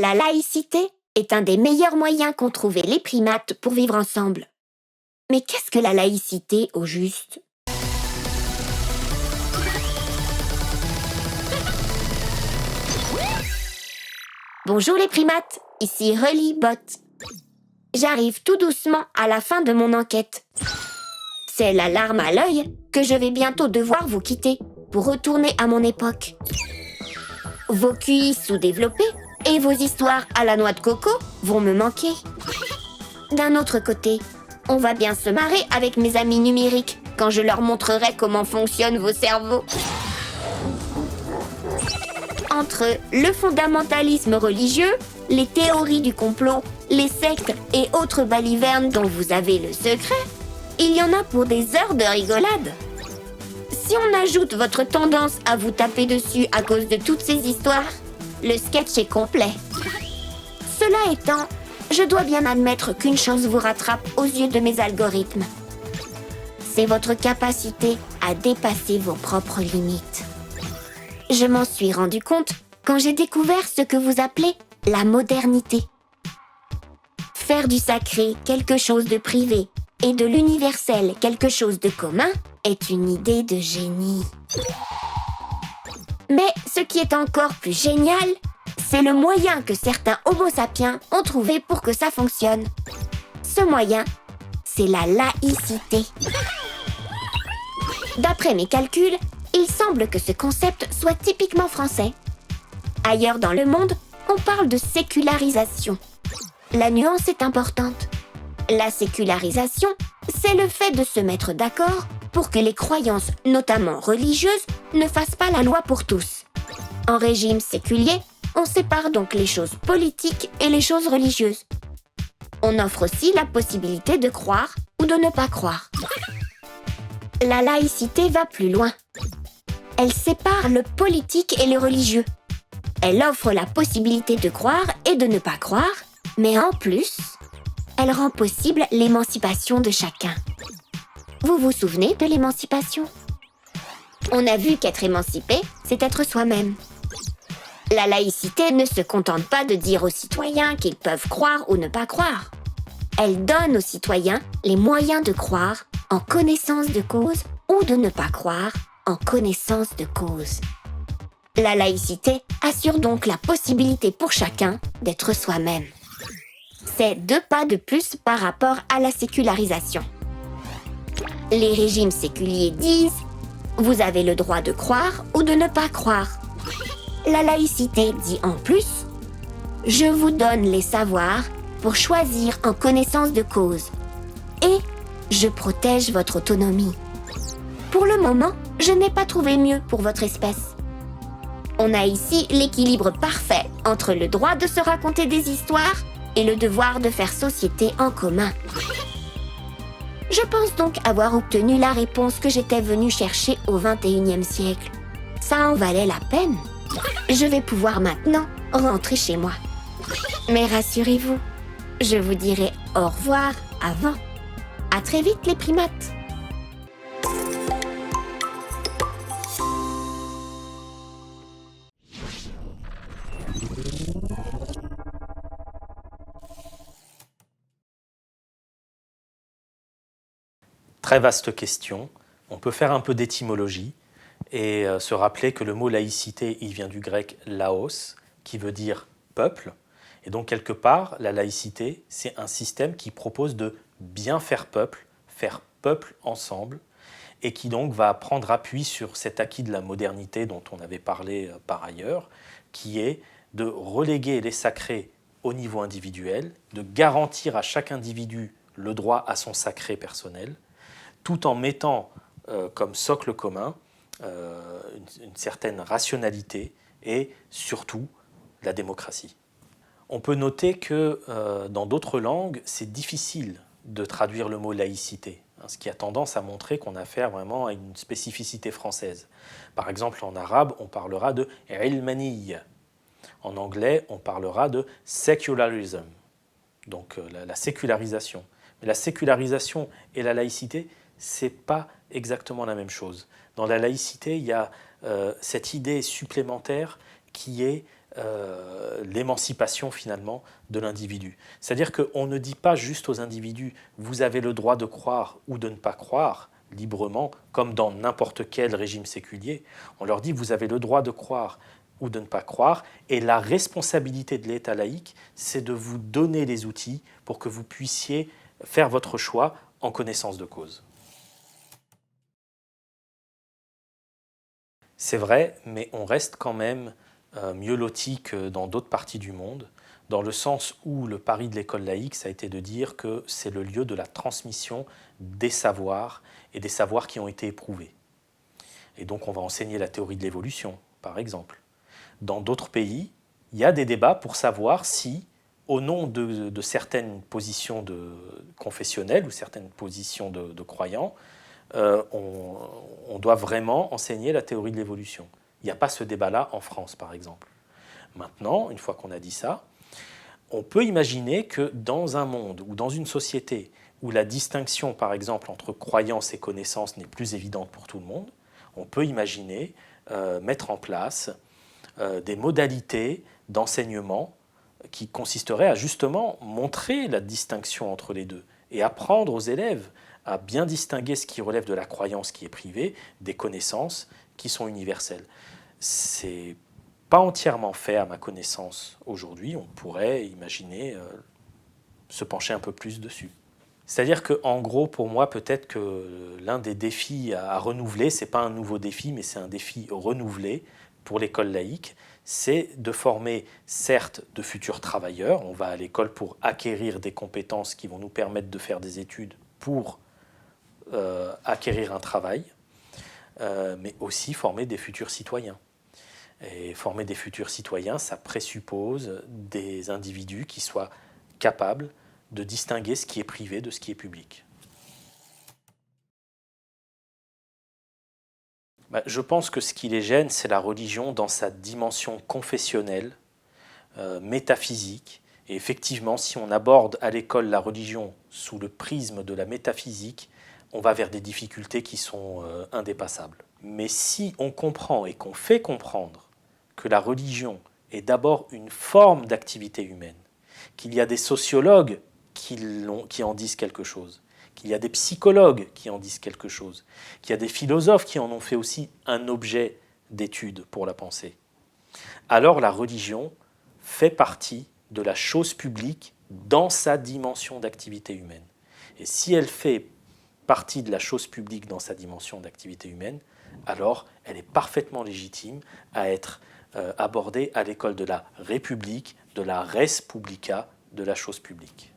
La laïcité est un des meilleurs moyens qu'ont trouvé les primates pour vivre ensemble. Mais qu'est-ce que la laïcité au juste? Bonjour les primates, ici Relly Bot. J'arrive tout doucement à la fin de mon enquête. C'est la larme à l'œil que je vais bientôt devoir vous quitter pour retourner à mon époque. Vos QI sous-développés et vos histoires à la noix de coco vont me manquer. D'un autre côté, on va bien se marrer avec mes amis numériques quand je leur montrerai comment fonctionnent vos cerveaux. Entre le fondamentalisme religieux, les théories du complot, les sectes et autres balivernes dont vous avez le secret, il y en a pour des heures de rigolade. Si on ajoute votre tendance à vous taper dessus à cause de toutes ces histoires, le sketch est complet. Cela étant, je dois bien admettre qu'une chose vous rattrape aux yeux de mes algorithmes. C'est votre capacité à dépasser vos propres limites. Je m'en suis rendu compte quand j'ai découvert ce que vous appelez la modernité. Faire du sacré quelque chose de privé et de l'universel quelque chose de commun est une idée de génie. Mais ce qui est encore plus génial, c'est le moyen que certains Homo sapiens ont trouvé pour que ça fonctionne. Ce moyen, c'est la laïcité. D'après mes calculs, il semble que ce concept soit typiquement français. Ailleurs dans le monde, on parle de sécularisation. La nuance est importante. La sécularisation, c'est le fait de se mettre d'accord pour que les croyances, notamment religieuses, ne fassent pas la loi pour tous. En régime séculier, on sépare donc les choses politiques et les choses religieuses. On offre aussi la possibilité de croire ou de ne pas croire. La laïcité va plus loin. Elle sépare le politique et le religieux. Elle offre la possibilité de croire et de ne pas croire, mais en plus, elle rend possible l'émancipation de chacun. Vous vous souvenez de l'émancipation? On a vu qu'être émancipé, c'est être soi-même. La laïcité ne se contente pas de dire aux citoyens qu'ils peuvent croire ou ne pas croire. Elle donne aux citoyens les moyens de croire en connaissance de cause ou de ne pas croire en connaissance de cause. La laïcité assure donc la possibilité pour chacun d'être soi-même. C'est 2 pas de plus par rapport à la sécularisation. Les régimes séculiers disent « Vous avez le droit de croire ou de ne pas croire ». La laïcité dit en plus « Je vous donne les savoirs pour choisir en connaissance de cause et je protège votre autonomie ». Pour le moment, je n'ai pas trouvé mieux pour votre espèce. On a ici l'équilibre parfait entre le droit de se raconter des histoires et le devoir de faire société en commun. Je pense donc avoir obtenu la réponse que j'étais venue chercher au XXIe siècle. Ça en valait la peine. Je vais pouvoir maintenant rentrer chez moi. Mais rassurez-vous, je vous dirai au revoir avant. À très vite les primates. Très vaste question. On peut faire un peu d'étymologie et se rappeler que le mot laïcité, il vient du grec laos, qui veut dire peuple. Et donc, quelque part, la laïcité, c'est un système qui propose de bien faire peuple ensemble, et qui donc va prendre appui sur cet acquis de la modernité dont on avait parlé par ailleurs, qui est de reléguer les sacrés au niveau individuel, de garantir à chaque individu le droit à son sacré personnel, tout en mettant comme socle commun une certaine rationalité et surtout la démocratie. On peut noter que dans d'autres langues, c'est difficile de traduire le mot laïcité, ce qui a tendance à montrer qu'on a affaire vraiment à une spécificité française. Par exemple, en arabe, on parlera de ilmaniyya. En anglais, on parlera de secularism, donc la sécularisation. Mais la sécularisation et la laïcité, c'est pas exactement la même chose. Dans la laïcité, il y a cette idée supplémentaire qui est l'émancipation finalement de l'individu. C'est-à-dire qu'on ne dit pas juste aux individus « vous avez le droit de croire ou de ne pas croire », librement, comme dans n'importe quel régime séculier. On leur dit « vous avez le droit de croire ou de ne pas croire », et la responsabilité de l'État laïque, c'est de vous donner les outils pour que vous puissiez faire votre choix en connaissance de cause. C'est vrai, mais on reste quand même mieux loti que dans d'autres parties du monde, dans le sens où le pari de l'école laïque, ça a été de dire que c'est le lieu de la transmission des savoirs et des savoirs qui ont été éprouvés. Et donc on va enseigner la théorie de l'évolution, par exemple. Dans d'autres pays, il y a des débats pour savoir si, au nom de certaines positions confessionnelles ou certaines positions de croyants, on doit vraiment enseigner la théorie de l'évolution. Il n'y a pas ce débat-là en France, par exemple. Maintenant, une fois qu'on a dit ça, on peut imaginer que dans un monde ou dans une société où la distinction, par exemple, entre croyance et connaissance n'est plus évidente pour tout le monde, on peut imaginer mettre en place des modalités d'enseignement qui consisteraient à justement montrer la distinction entre les deux et apprendre aux élèves à bien distinguer ce qui relève de la croyance qui est privée des connaissances qui sont universelles. C'est pas entièrement fait à ma connaissance aujourd'hui, on pourrait imaginer se pencher un peu plus dessus. C'est-à-dire qu'en gros, pour moi, peut-être que l'un des défis à renouveler, ce n'est pas un nouveau défi, mais c'est un défi renouvelé pour l'école laïque, c'est de former, certes, de futurs travailleurs. On va à l'école pour acquérir des compétences qui vont nous permettre de faire des études pour acquérir un travail, mais aussi former des futurs citoyens. Et former des futurs citoyens, ça présuppose des individus qui soient capables de distinguer ce qui est privé de ce qui est public. Je pense que ce qui les gêne, c'est la religion dans sa dimension confessionnelle, métaphysique. Et effectivement, si on aborde à l'école la religion sous le prisme de la métaphysique, on va vers des difficultés qui sont indépassables. Mais si on comprend et qu'on fait comprendre que la religion est d'abord une forme d'activité humaine, qu'il y a des sociologues qui en disent quelque chose, qu'il y a des psychologues qui en disent quelque chose, qu'il y a des philosophes qui en ont fait aussi un objet d'étude pour la pensée, alors la religion fait partie de la chose publique dans sa dimension d'activité humaine. Et si elle fait partie de la chose publique dans sa dimension d'activité humaine, alors elle est parfaitement légitime à être abordée à l'école de la République, de la res publica, de la chose publique.